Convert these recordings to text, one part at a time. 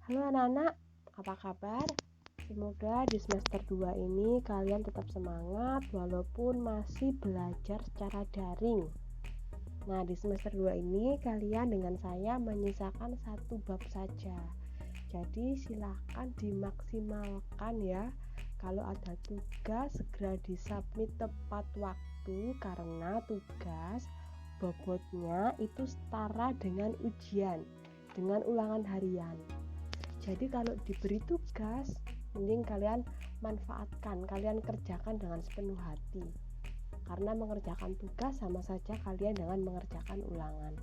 Halo anak-anak, apa kabar? Semoga di semester 2 ini kalian tetap semangat walaupun masih belajar secara daring. Nah, di semester 2 ini kalian dengan saya menyisakan satu bab saja. Jadi silakan dimaksimalkan ya. Kalau ada tugas segera disubmit tepat waktu karena tugas bobotnya itu setara dengan ujian, dengan ulangan harian. Jadi kalau diberi tugas, mending kalian manfaatkan, kalian kerjakan dengan sepenuh hati. Karena mengerjakan tugas sama saja kalian dengan mengerjakan ulangan.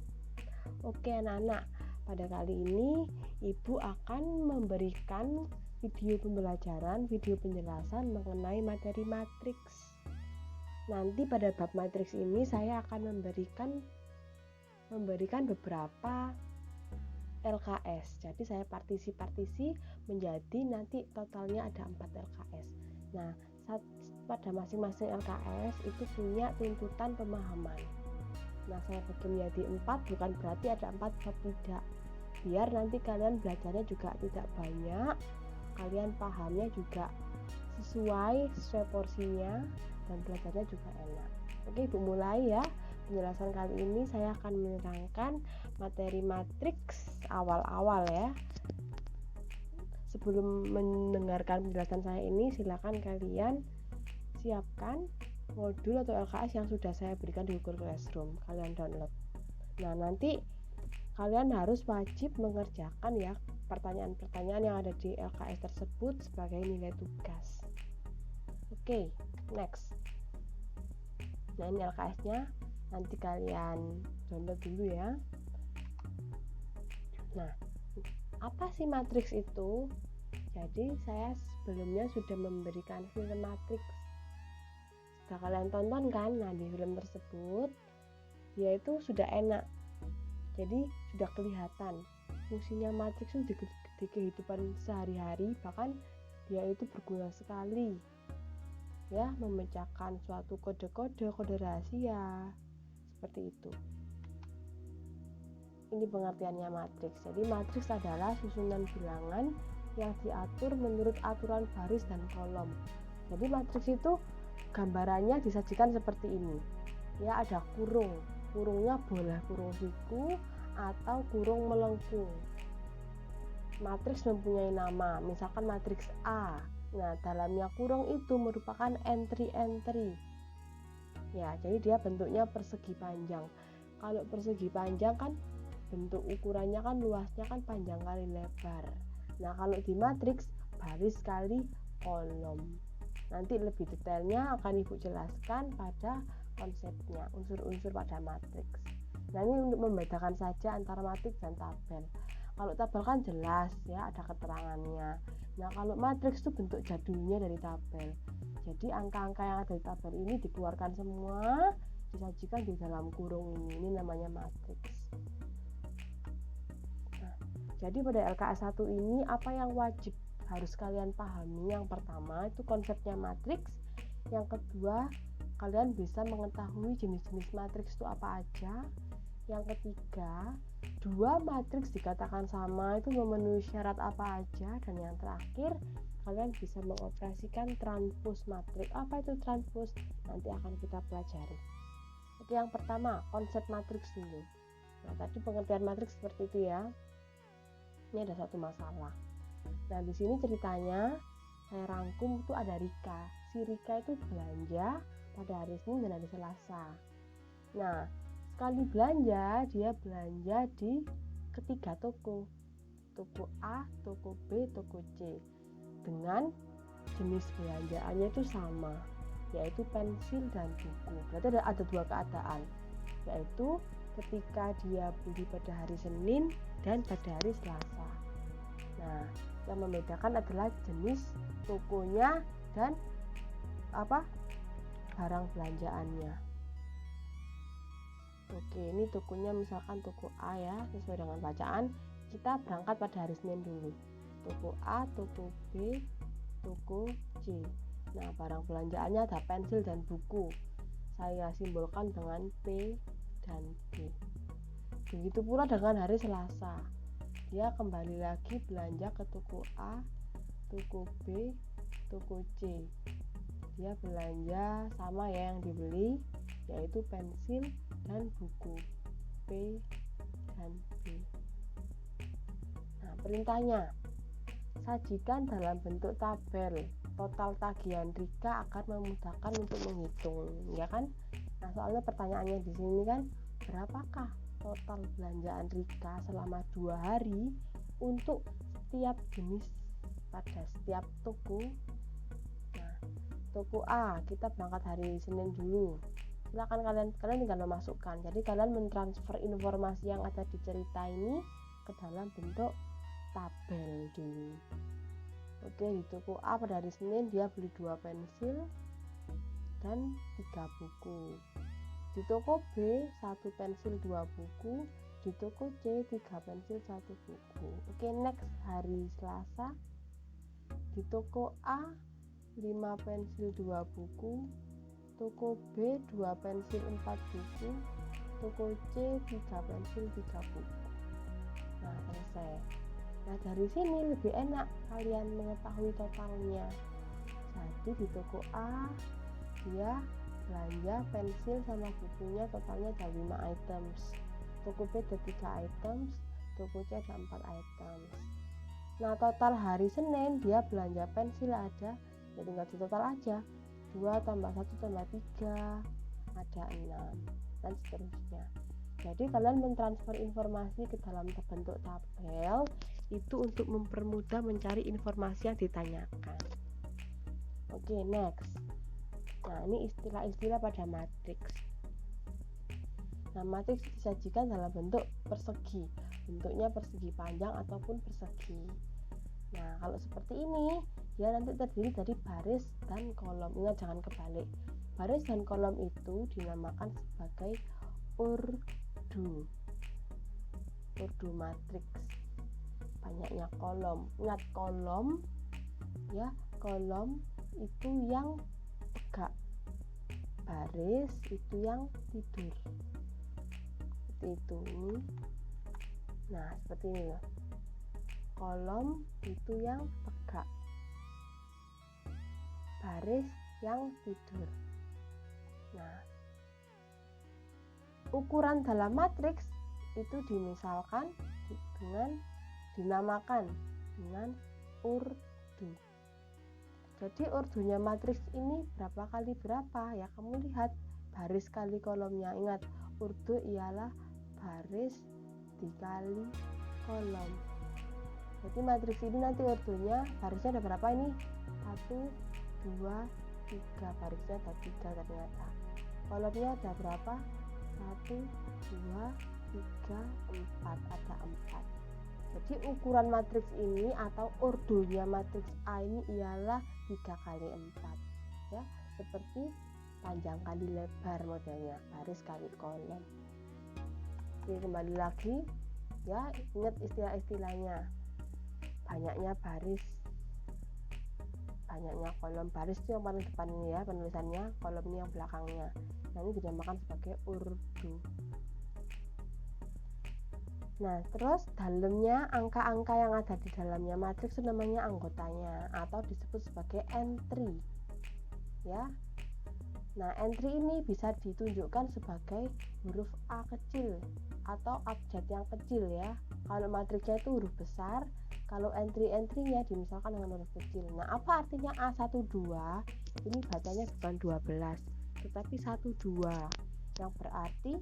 Oke anak-anak, pada kali ini Ibu akan memberikan video pembelajaran, video penjelasan mengenai materi matriks. Nanti pada bab matriks ini saya akan memberikan beberapa LKS. Jadi saya partisi menjadi nanti totalnya ada 4 LKS. Nah, pada masing-masing LKS itu punya tuntutan pemahaman. Nah, saya bagi menjadi 4, bukan berarti ada 4 bab tidak. Biar nanti kalian belajarnya juga tidak banyak, kalian pahamnya juga sesuai porsinya dan belajarnya juga enak. Oke, Ibu mulai ya. Penjelasan kali ini saya akan menerangkan materi matriks awal-awal ya. Sebelum mendengarkan penjelasan saya ini, silakan kalian siapkan modul atau LKS yang sudah saya berikan di Google Classroom. Kalian download. Nah, nanti kalian harus wajib mengerjakan ya pertanyaan-pertanyaan yang ada di LKS tersebut sebagai nilai tugas. Oke, next. Nah, ini LKS-nya. Nanti kalian download dulu ya. Nah, apa sih matriks itu? Jadi saya sebelumnya sudah memberikan film matriks. Sudah kalian tonton kan? Nah, di film tersebut dia itu sudah enak. Jadi sudah kelihatan fungsinya matriks itu di kehidupan sehari-hari, bahkan dia itu berguna sekali. Ya, memecahkan suatu kode rahasia. Seperti itu. Ini pengertiannya matriks. Jadi matriks adalah susunan bilangan yang diatur menurut aturan baris dan kolom. Jadi matriks itu gambarannya disajikan seperti ini. Ya, ada kurung. Kurungnya boleh kurung siku atau kurung melengkung. Matriks mempunyai nama, misalkan matriks A. Nah, dalamnya kurung itu merupakan entry-entry. Ya, jadi dia bentuknya persegi panjang. Kalau persegi panjang kan bentuk ukurannya kan luasnya kan panjang kali lebar. Nah, kalau di matriks baris kali kolom. Nanti lebih detailnya akan Ibu jelaskan pada konsepnya, unsur-unsur pada matriks. Nah, ini untuk membedakan saja antara matriks dan tabel. Kalau tabel kan jelas ya, ada keterangannya. Nah, kalau matriks itu bentuk jadulnya dari tabel. Jadi angka-angka yang ada di tabel ini dikeluarkan semua, disajikan di dalam kurung ini. Ini namanya matriks. Nah, jadi pada LKS 1 ini apa yang wajib harus kalian pahami? Yang pertama itu konsepnya matriks. Yang kedua, kalian bisa mengetahui jenis-jenis matriks itu apa aja. Yang ketiga, dua matriks dikatakan sama itu memenuhi syarat apa aja. Dan yang terakhir, kalian bisa mengoperasikan transpose matriks. Apa itu transpose? Nanti akan kita pelajari. Oke, yang pertama konsep matriks dulu. Nah, tadi pengertian matriks seperti itu ya. Ini ada satu masalah. Nah, di sini ceritanya saya rangkum itu ada Rika. Si Rika itu belanja pada hari Senin dan hari Selasa. Nah, sekali belanja, dia belanja di ketiga toko. Toko A, toko B, toko C. Dengan jenis belanjaannya itu sama, yaitu pensil dan buku. Berarti ada dua keadaan, yaitu ketika dia beli pada hari Senin dan pada hari Selasa. Nah, yang membedakan adalah jenis tokonya dan barang belanjaannya. Oke, ini tokonya misalkan toko A ya, sesuai dengan bacaan. Kita berangkat pada hari Senin dulu. Toko A, toko B, toko C. Nah, barang belanjaannya ada pensil dan buku. Saya simbolkan dengan P dan B. Begitu pula dengan hari Selasa. dia kembali lagi belanja ke toko A, toko B, toko C. Dia belanja sama ya yang dibeli, yaitu pensil dan buku P dan B. Nah, perintahnya, sajikan dalam bentuk tabel total tagihan Rika akan memudahkan untuk menghitung, ya kan? Nah, soalnya pertanyaannya di sini kan, berapakah total belanjaan Rika selama 2 hari untuk setiap jenis pada setiap toko. Nah, toko A kita berangkat hari Senin dulu. Silakan kalian tinggal memasukkan. Jadi kalian mentransfer informasi yang ada di cerita ini ke dalam bentuk tabel dulu. Oke, di toko A pada hari Senin dia beli 2 pensil dan 3 buku. Di toko B 1 pensil 2 buku. Di toko C 3 pensil 1 buku. Oke, next hari Selasa. Di toko A 5 pensil 2 buku. Toko B 2 pensil 4 buku. Toko C 3 pensil 3 buku. Nah, selesai. Nah, dari sini lebih enak kalian mengetahui totalnya. Jadi di toko A dia belanja pensil sama bukunya totalnya ada 5 items. Toko B ada 3 items, toko C ada 4 items. Nah, total hari Senin dia belanja pensil ada, ya tinggal di total aja. 2 tambah 1 tambah 3 ada 6 dan seterusnya. Jadi kalian mentransfer informasi ke dalam bentuk tabel itu untuk mempermudah mencari informasi yang ditanyakan. Oke, next. Nah, ini istilah-istilah pada matriks. Nah, matriks disajikan dalam bentuk persegi. Bentuknya persegi panjang ataupun persegi. Nah, kalau seperti ini, dia nanti terdiri dari baris dan kolom. Ingat, jangan kebalik. Baris dan kolom itu dinamakan sebagai urdu. Urdu matriks. Banyaknya kolom. Ingat, kolom ya, kolom itu yang tegak, baris itu yang tidur, seperti itu. Nah, seperti ini loh, kolom itu yang tegak, baris yang tidur. Nah, ukuran dalam matriks itu dimisalkan dengan dinamakan dengan urdu. Jadi urdunya matriks ini berapa kali berapa ya, kamu lihat baris kali kolomnya. Ingat, urdu ialah baris dikali kolom. Jadi matriks ini nanti urdunya barisnya ada berapa ini? 1, 2, 3, barisnya ada 3 ternyata. Kolomnya ada berapa? 1, 2, 3, 4, ada 4. Jadi ukuran matriks ini atau urdunya matriks A ini ialah 3 kali 4 ya, seperti panjang kali lebar modelnya, baris kali kolom. Oke, kembali lagi ya, ingat istilah-istilahnya. Banyaknya baris, banyaknya kolom. Baris itu yang paling depan ini ya penulisannya, kolom ini yang belakangnya. Nah, ini dinamakan sebagai urdu. Nah, terus dalamnya angka-angka yang ada di dalamnya matriks itu namanya anggotanya atau disebut sebagai entry. Ya. Nah, entry ini bisa ditunjukkan sebagai huruf A kecil atau abjad yang kecil ya. Kalau matriksnya itu huruf besar, kalau entry-entrynya dimisalkan dengan huruf kecil. Nah, apa artinya A12? Ini bacanya bukan 12, tetapi 12. Yang berarti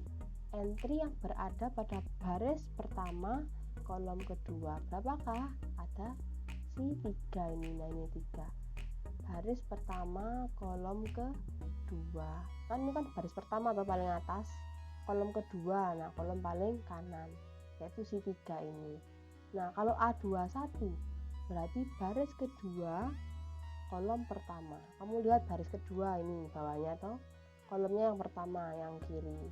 entry yang berada pada baris pertama kolom kedua. Berapakah? Ada si 3 ini. Nah, ini 3. Baris pertama kolom kedua. Kan ini kan baris pertama atau paling atas. Kolom kedua. Nah, kolom paling kanan yaitu si 3 ini. Nah, kalau A21 berarti baris kedua kolom pertama. Kamu lihat baris kedua ini bawahnya toh. Kolomnya yang pertama yang kiri.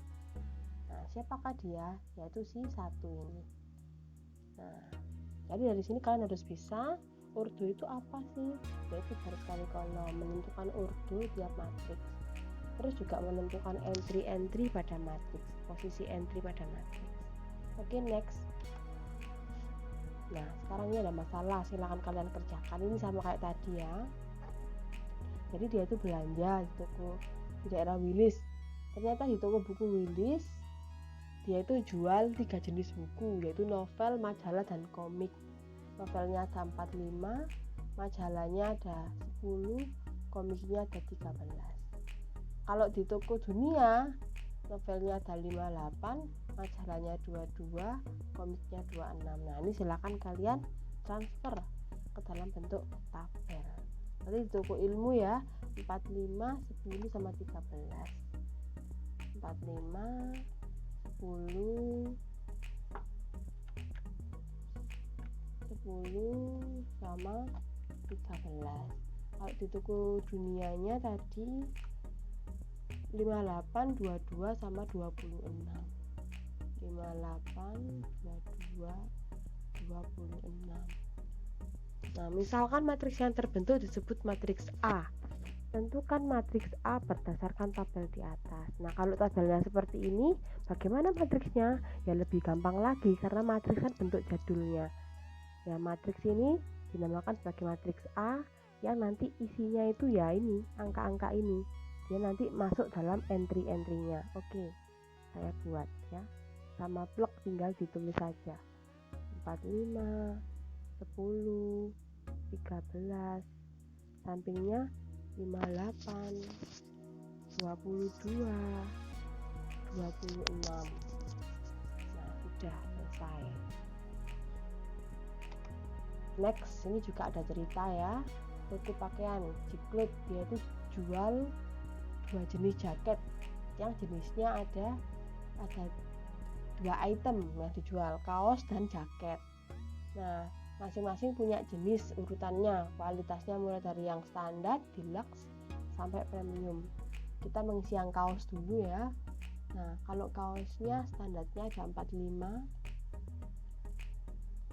Nah, siapakah dia? Yaitu si 1 ini. Nah, jadi dari sini kalian harus bisa urdu itu apa sih? Yaitu baris kali kolom, menentukan urdu tiap matriks. Terus juga menentukan entry-entry pada matriks, posisi entry pada matriks. Oke, next. Nah, sekarang ini ada masalah, silakan kalian kerjakan. Ini sama kayak tadi ya. Jadi dia itu belanja di toko di daerah Wilis. Ternyata di toko buku Wilis dia itu jual 3 jenis buku, yaitu novel, majalah, dan komik. Novelnya ada 45, majalahnya ada 10, komiknya ada 13. Kalau di toko Dunia, novelnya ada 58, majalahnya 22, komiknya 26. Nah, ini silakan kalian transfer ke dalam bentuk tabel. Nanti di toko ilmu ya, 45, 10 sama 13. 45, 10 sama 13. Kalau di toko dunianya tadi 58, 22 sama 26. 58, 22, 26. Nah, misalkan matriks yang terbentuk disebut matriks A. Tentukan matriks A berdasarkan tabel di atas. Nah, kalau tabelnya seperti ini, bagaimana matriksnya? Ya lebih gampang lagi karena matriks kan bentuk jadulnya. Ya, matriks ini dinamakan sebagai matriks A yang nanti isinya itu ya ini, angka-angka ini. Dia nanti masuk dalam entry-entrynya. Oke, saya buat ya. Sama blok tinggal ditulis saja. 45, 10, 13, sampingnya 58, 22, 26. Nah, sudah selesai. Next, ini juga ada cerita ya. Toko pakaian Jiklut, dia itu jual 2 jenis jaket yang jenisnya ada 2 item yang dijual, kaos dan jaket. Nah, masing-masing punya jenis urutannya, kualitasnya mulai dari yang standar, deluxe, sampai premium. Kita mengisi yang kaos dulu ya. Nah, kalau kaosnya standarnya ada 45,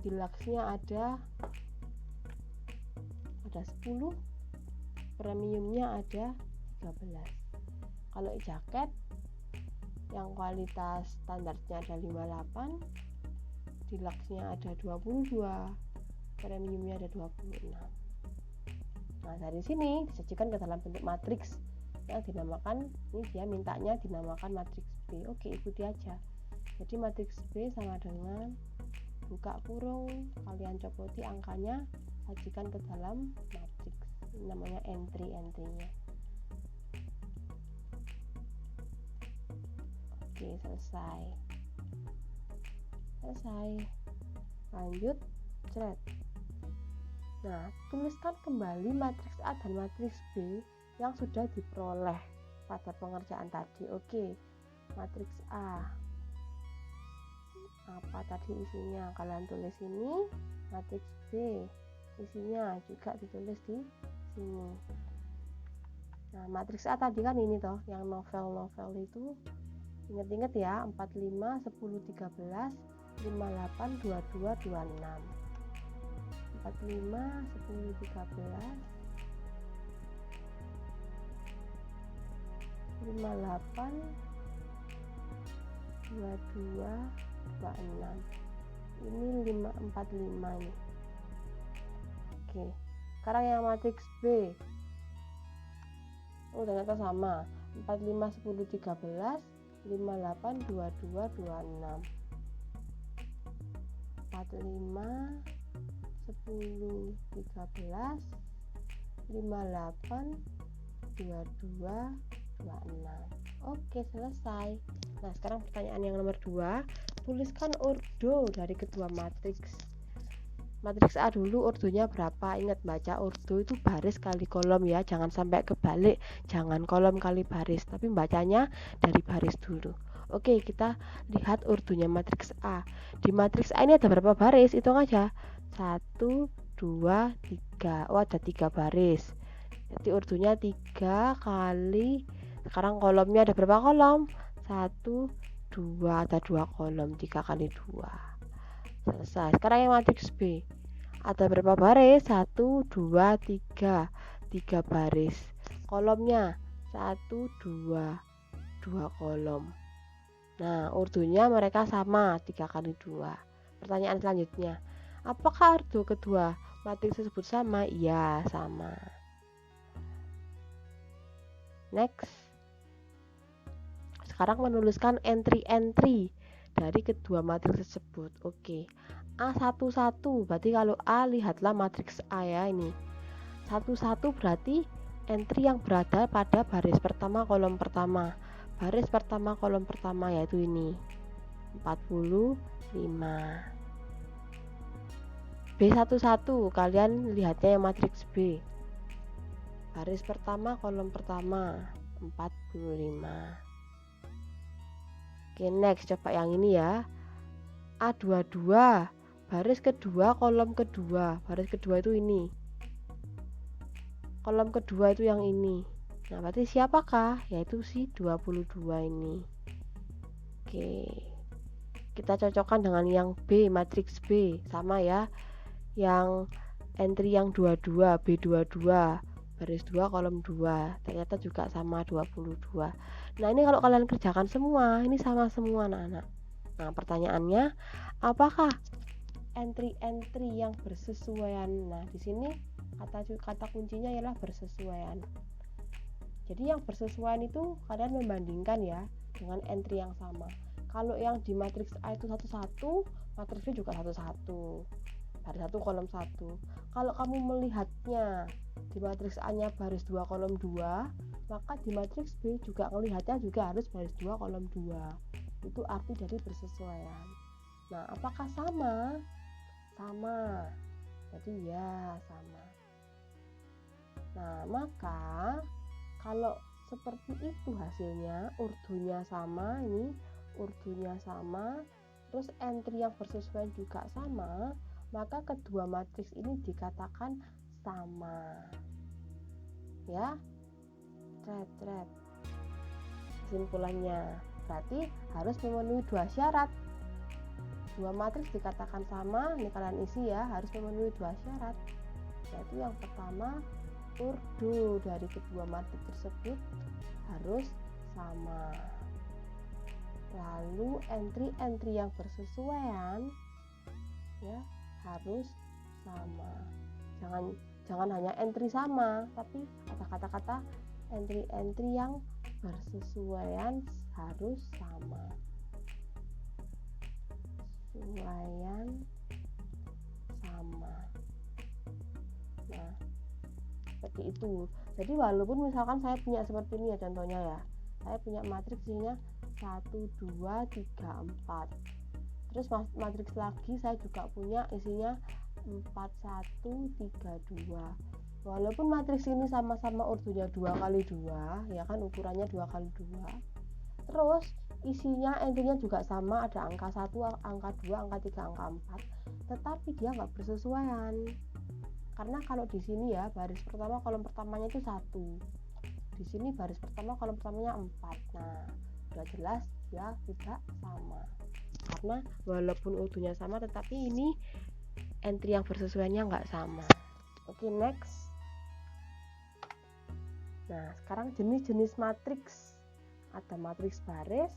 deluxe-nya ada 10, premiumnya ada 13. Kalau jaket yang kualitas standarnya ada 58, deluxe-nya ada 22, premiumnya ada 26. Nah, dari sini disajikan ke dalam bentuk matriks yang dinamakan, ini dia mintanya dinamakan matriks B. Oke, ikuti aja. Jadi matriks B sama dengan buka kurung, kalian copoti angkanya, sajikan ke dalam matriks. Ini namanya entry-entrynya. Oke, selesai. Lanjut, thread. Nah, tuliskan kembali matriks A dan matriks B yang sudah diperoleh pada pengerjaan tadi. Oke, matriks A. Apa tadi isinya? Kalian tulis ini. Matriks B, isinya juga ditulis di sini. Nah, matriks A tadi kan ini toh, yang novel-novel itu. Ingat-ingat ya, 45, 10, 13, 58, 22, 26. 45, 10, 13, 58, 22, 26. Ini 545 ini. Oke, sekarang yang matriks B. Oh, ternyata sama. 45, 10, 13, 58, 22, 26. 45, 10, 13, 58, 22, 26. Oke, selesai. Nah, sekarang pertanyaan yang nomor 2. Tuliskan ordo dari kedua matriks. Matriks A dulu, ordonya berapa? Ingat, baca ordo itu baris kali kolom ya, jangan sampai kebalik, jangan kolom kali baris, tapi bacanya dari baris dulu. Oke, kita lihat ordonya matriks A. Di matriks A ini ada berapa baris? Hitung aja. 1, 2, 3. Oh, ada 3 baris. Jadi ordonya 3 kali, sekarang kolomnya ada berapa kolom? 1, 2, ada 2 kolom, 3 kali 2. Selesai. Sekarang yang matriks B. Ada berapa baris? 1, 2, 3. 3 baris. Kolomnya 1, 2. 2 kolom. Nah, ordonya mereka sama, 3 kali 2. Pertanyaan selanjutnya. Apakah arti kedua matriks tersebut sama? Iya, sama. Next. Sekarang menuliskan entry-entry dari kedua matriks tersebut. Oke. A11 berarti kalau A lihatlah matriks A ya ini. 11 berarti entry yang berada pada baris pertama kolom pertama. Baris pertama kolom pertama yaitu ini. 45. B11 kalian lihatnya yang matriks B. Baris pertama kolom pertama 45. Oke, next coba yang ini ya. A22 baris kedua kolom kedua. Baris kedua itu ini. Kolom kedua itu yang ini. Nah, berarti siapakah? Yaitu si 22 ini. Oke. Kita cocokkan dengan yang B, matriks B. Sama ya. Yang entry yang 22, B22. Baris 2 kolom 2. Ternyata juga sama 22. Nah, ini kalau kalian kerjakan semua, ini sama semua anak-anak. Nah, pertanyaannya, apakah entry-entry yang bersesuaian? Nah, di sini kata kuncinya ialah bersesuaian. Jadi yang bersesuaian itu kalian membandingkan ya dengan entry yang sama. Kalau yang di matriks A itu 11, matriks B juga 11. Baris 1 kolom 1. Kalau kamu melihatnya di matriks A-nya baris 2 kolom 2, maka di matriks B juga melihatnya juga harus baris 2 kolom 2. Itu arti dari bersesuaian. Nah, apakah sama? Sama. Jadi ya, sama. Nah, maka kalau seperti itu hasilnya, urdunya sama, ini urdunya sama, terus entry yang bersesuaian juga sama, maka kedua matriks ini dikatakan sama. Ya, red. Kesimpulannya berarti harus memenuhi dua syarat. Dua matriks dikatakan sama, ini kalian isi ya, harus memenuhi dua syarat. Yaitu yang pertama, urdu dari kedua matriks tersebut harus sama. Lalu entry-entry yang bersesuaian ya harus sama. Jangan hanya entry sama, tapi ada kata-kata entry-entry yang bersesuaian harus sama. Sesuaian sama. Nah, seperti itu. Jadi walaupun misalkan saya punya seperti ini ya contohnya ya. Saya punya matriks isinya 1, 2, 3, 4. Terus matriks lagi saya juga punya isinya 4, 1, 3, 2. Walaupun matriks ini sama-sama urdunya 2 kali 2 ya kan, ukurannya 2 kali 2. Terus isinya entry-nya juga sama, ada angka 1, angka 2, angka 3, angka 4. Tetapi dia nggak bersesuaian. Karena kalau di sini ya baris pertama kolom pertamanya itu 1. Di sini baris pertama kolom pertamanya 4. Nah, sudah jelas dia tidak sama. Karena walaupun urdunya sama tetapi ini entry yang bersesuaiannya nggak sama. Oke, next. Nah, sekarang jenis-jenis matriks. Ada matriks baris,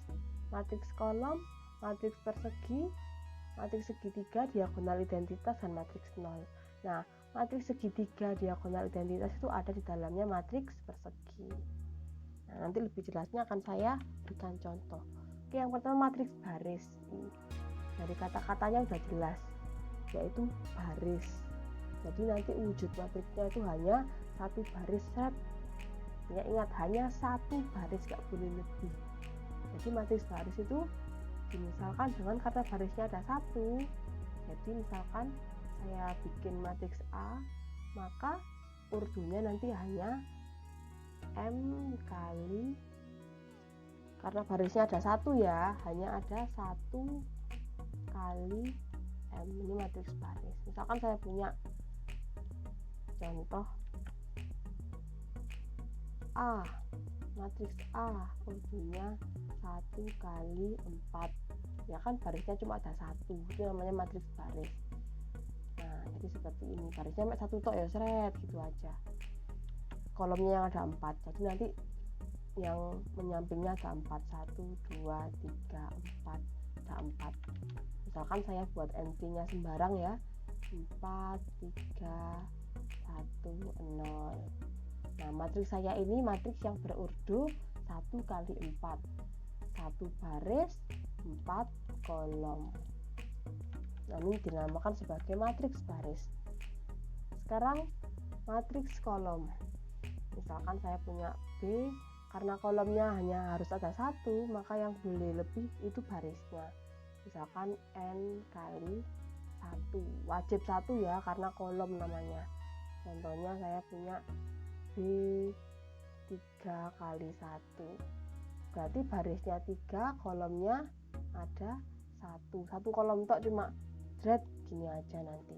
matriks kolom, matriks persegi, matriks segitiga, diagonal identitas, dan matriks nol. Nah, matriks segitiga, diagonal identitas itu ada di dalamnya matriks persegi. Nah, nanti lebih jelasnya akan saya berikan contoh. Oke, yang pertama matriks baris. Dari kata-katanya sudah jelas, yaitu baris. Jadi nanti wujud matriksnya itu hanya satu baris set. Ya, ingat hanya satu baris, gak boleh lebih. Jadi matriks baris itu dimisalkan dengan kata barisnya ada 1. Jadi misalkan saya bikin matriks A, maka urdunya nanti hanya M kali, karena barisnya ada 1 ya, hanya ada 1 kali M. Ini matriks baris. Misalkan saya punya contoh A, matriks A urdunya 1 kali 4, ya kan barisnya cuma ada 1, itu namanya matriks baris. Nah, jadi seperti ini, barisnya cuma 1 tok ya, seret gitu aja. Kolomnya yang ada 4, jadi nanti yang menyampingnya ada 4, 1, 2, 3, 4, ada 4. Misalkan saya buat entry-nya sembarang ya, 4, 3, 1, 0. Nah, matriks saya ini matriks yang berurut 1 kali 4. 1 baris, 4 kolom. Nah, ini dinamakan sebagai matriks baris. Sekarang matriks kolom. Misalkan saya punya B, karena kolomnya hanya harus ada 1, maka yang boleh lebih itu barisnya. Misalkan N kali 1, wajib 1 ya, karena kolom namanya. Contohnya saya punya B 3 kali 1, berarti barisnya 3, kolomnya ada 1 kolom tok, cuma dread gini aja nanti.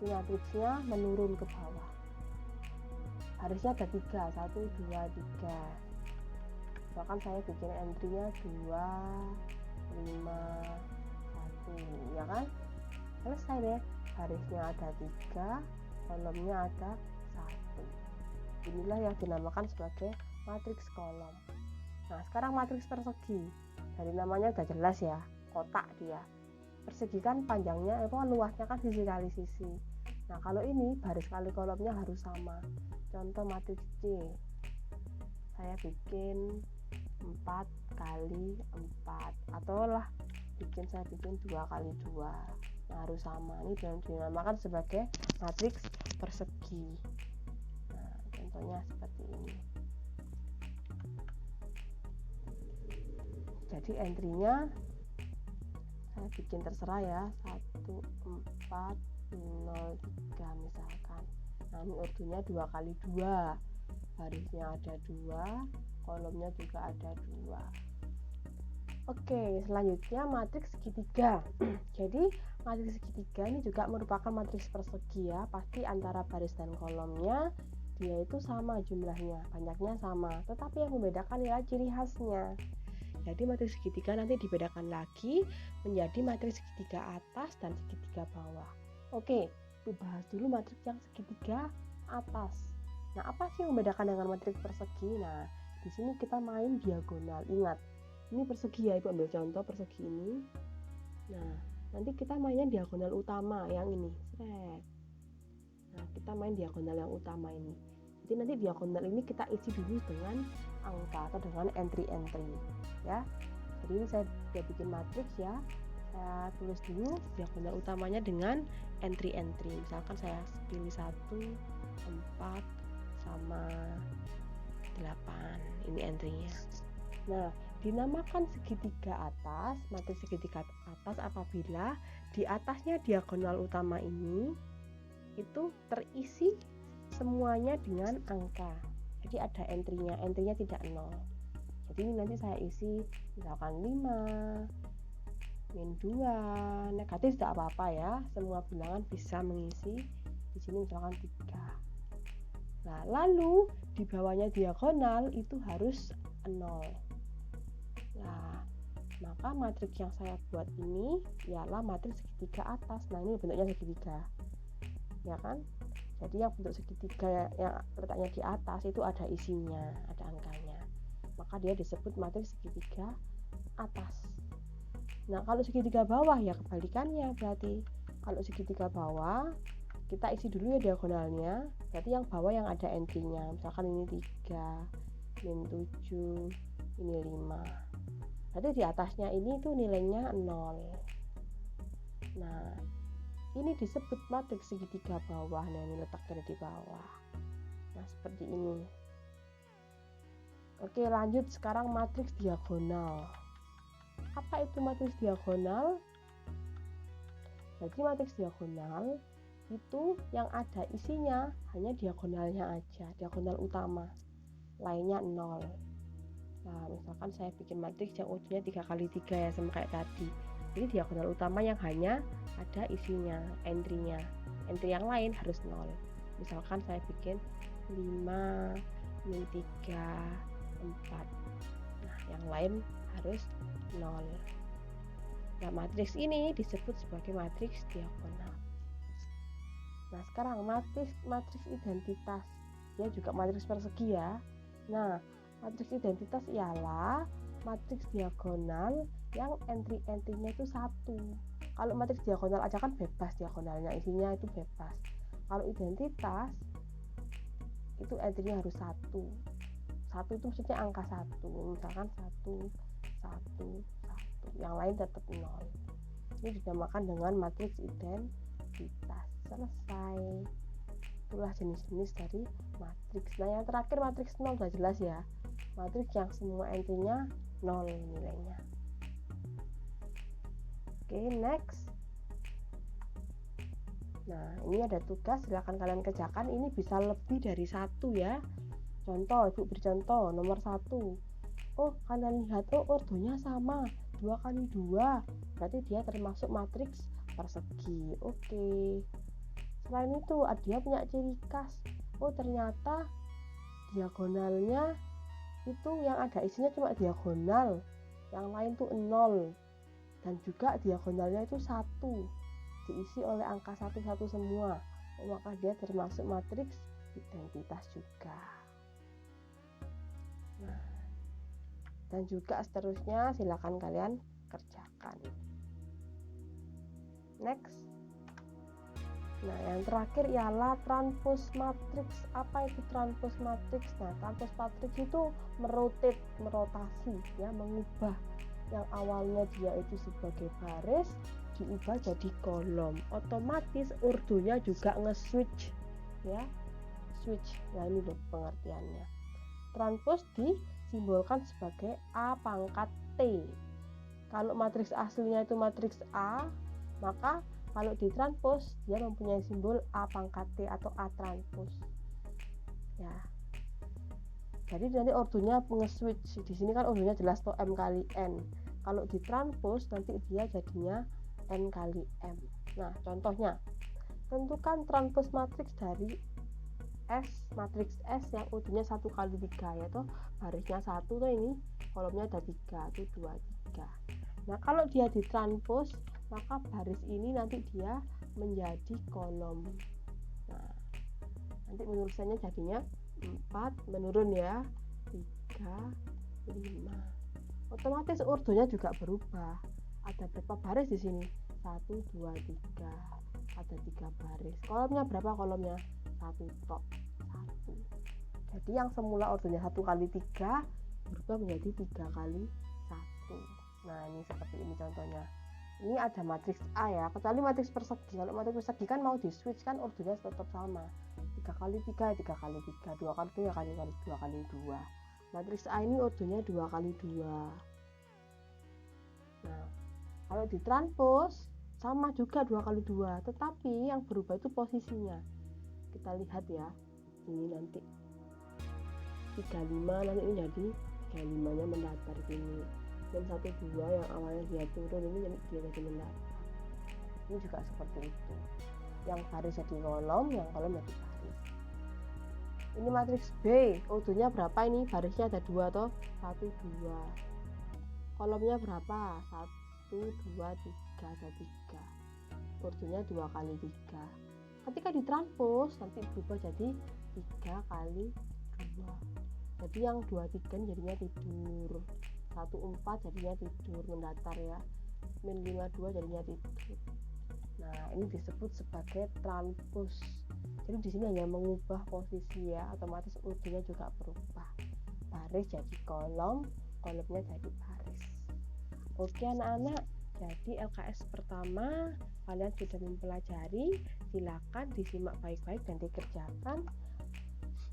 Ini matriksnya menurun ke bawah, barisnya ada 3, 1, 2, 3. Bahkan saya bikin entry-nya 2, 5, 1, ya kan? Selesai deh, barisnya ada 3, kolomnya ada 1. Inilah yang dinamakan sebagai matriks kolom. Nah, sekarang matriks persegi. Dari namanya udah jelas ya, kotak dia. Persegi kan panjangnya, luasnya kan sisi kali sisi. Nah, kalau ini baris kali kolomnya harus sama. Contoh matriks C, saya bikin 4 kali 4, atau saya bikin 2 kali 2. Nah, harus sama. Ini dinamakan sebagai matriks persegi. Nah, contohnya seperti ini. Jadi entry-nya saya bikin terserah ya, 1, 4, 0, 3 misalkan. Nah, ini urutnya 2 kali 2, barisnya ada 2, kolomnya juga ada 2. Oke, selanjutnya matriks segitiga. Jadi matriks segitiga ini juga merupakan matriks persegi ya, pasti antara baris dan kolomnya dia itu sama jumlahnya, banyaknya sama, tetapi yang membedakan ialah ciri khasnya. Jadi matriks segitiga nanti dibedakan lagi menjadi matriks segitiga atas dan segitiga bawah. Oke, kita bahas dulu matriks yang segitiga atas. Nah, apa sih yang membedakan dengan matriks persegi? Nah, di sini kita main diagonal. Ingat, ini persegi ya, Ibu ambil contoh persegi ini. Nah, nanti kita mainnya diagonal utama yang ini. Nah, kita main diagonal yang utama ini. Jadi nanti diagonal ini kita isi dulu dengan angka atau dengan entry-entry ya. Jadi ini saya bikin matriks ya, saya tulis dulu diagonal utamanya dengan entry-entry. Misalkan saya pilih 1, 4 sama 8, ini entry-nya. Nah, dinamakan segitiga atas, matriks segitiga atas apabila di atasnya diagonal utama ini itu terisi semuanya dengan angka. Jadi ada entry-nya tidak 0. Jadi ini nanti saya isi misalkan 5, min 2, negatif tidak apa-apa ya, semua bilangan bisa mengisi. Di sini misalkan 3. Nah, lalu di bawahnya diagonal itu harus 0. Nah, maka matriks yang saya buat ini ialah matriks segitiga atas. Nah, ini bentuknya segitiga, ya kan? Jadi yang bentuk segitiga yang letaknya di atas itu ada isinya, ada angkanya. Maka dia disebut matriks segitiga atas. Nah, kalau segitiga bawah ya kebalikannya berarti. Kalau segitiga bawah kita isi dulu ya diagonalnya. Berarti yang bawah yang ada entry-nya. Misalkan ini 3, min 7, ini 5. Berarti di atasnya ini tuh nilainya 0. Nah, ini disebut matriks segitiga bawah. Nah, ini letaknya di bawah. Nah, seperti ini. Oke, lanjut sekarang matriks diagonal. Apa itu matriks diagonal? Jadi matriks diagonal itu yang ada isinya hanya diagonalnya aja, diagonal utama. Lainnya 0. Nah, misalkan saya bikin matriks yang ujungnya 3 kali 3 ya, sama kayak tadi. Jadi diagonal utama yang hanya ada isinya, entry-nya. Entry yang lain harus 0. Misalkan saya bikin 5, min 3, 4. Nah, yang lain harus 0. Nah, matriks ini disebut sebagai matriks diagonal. Nah, sekarang matriks identitas. Dia juga matriks persegi ya. Nah, matriks identitas ialah matriks diagonal yang entry-entry-nya itu 1. Kalau matriks diagonal aja kan bebas, diagonalnya isinya itu bebas. Kalau identitas itu entry-nya harus 1 itu maksudnya angka 1, misalkan 1 1 1, yang lain tetap 0. Ini dinamakan dengan matriks identitas. Selesai. Itulah jenis-jenis dari matriks. Nah, yang terakhir matriks 0 sudah jelas ya. Matriks yang semua entry-nya 0 nilainya. Oke, next. Nah, ini ada tugas, silakan kalian kerjakan. Ini bisa lebih dari 1 ya. Contoh, Ibu bercontoh nomor 1. Oh, kalian lihat, oh ordonya sama, 2 kali 2. Berarti dia termasuk matriks persegi. Oke. Selain itu, dia punya ciri khas. Oh, ternyata diagonalnya itu yang ada isinya cuma diagonal, yang lain tuh 0. Dan juga diagonalnya itu 1, diisi oleh angka 1 semua. Maka dia termasuk matriks identitas juga. Nah, dan juga seterusnya silakan kalian kerjakan. Next. Nah, yang terakhir ialah transpose matriks. Apa itu transpose matriks? Nah, transpose matriks itu merotasi ya, mengubah yang awalnya dia itu sebagai baris diubah jadi kolom. Otomatis urdunya juga nge-switch ya. Switch. Nah, ini loh pengertiannya. Transpose disimbolkan sebagai A pangkat T. Kalau matriks aslinya itu matriks A, maka kalau ditranspose dia mempunyai simbol A pangkat T atau A transpose. Ya. Jadi nanti ordonya nge-switch. Di sini kan ordonya jelas tuh M kali N. Kalau ditranspose nanti dia jadinya N kali M. Nah, contohnya, tentukan transpose matriks dari S, matriks S yang ordonya 1 kali 3 ya toh, barisnya 1 tuh ini, kolomnya ada 3, itu 2 3. Nah, kalau dia ditranspose maka baris ini nanti dia menjadi kolom. Nah, nanti penulisannya jadinya 4 menurun ya, 3 5. Otomatis urdunya juga berubah. Ada berapa baris di sini? 1 2 3. Ada 3 baris. Kolomnya berapa kolomnya? 1 tok. 1. Jadi yang semula urdunya 1 kali 3 berubah menjadi 3 kali 1. Nah, ini seperti ini contohnya. Ini ada matriks A ya, kecuali matriks persegi. Kalau matriks persegi kan mau di switch kan ordonya tetap sama, 3 kali 3 3 kali 3, 2 kali 2 kali 2 kali 2. Matriks A ini ordonya 2 kali 2. Nah, kalau ditranspose sama juga 2 kali 2, tetapi yang berubah itu posisinya. Kita lihat ya, ini nanti 35 nanti ini jadi 35 nya mendatar gini. Dan 1 2 yang awalnya dia turun ini dia jadi mendatar. Ini juga seperti itu. Yang baris jadi kolom, yang kolom jadi baris. Ini matriks B, ordonya berapa ini? Barisnya ada 2 toh, 1 2. Kolomnya berapa? 1 2 3, ada 3. Ordonya 2 kali 3. Ketika ditranspose nanti berubah jadi 3 kali 2. Jadi yang 2 3 jadinya tidur. 1 4 jadinya tidur mendatar ya. Min 5 2 jadinya tidur. Nah, ini disebut sebagai transpose. Jadi di sini hanya mengubah posisi ya, otomatis urdunya juga berubah. Baris jadi kolom, kolomnya jadi baris. Oke anak-anak, jadi LKS pertama kalian sudah mempelajari. Silakan disimak baik-baik dan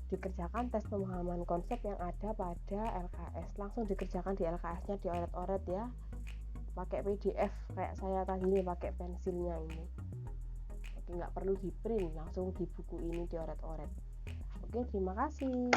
dikerjakan tes pemahaman konsep yang ada pada LKS. Langsung dikerjakan di LKS-nya, dioret-oret ya, pakai PDF kayak saya tadi ini, pakai pensilnya ini. Oke, nggak perlu di print, langsung di buku ini dioret-oret. Oke, terima kasih.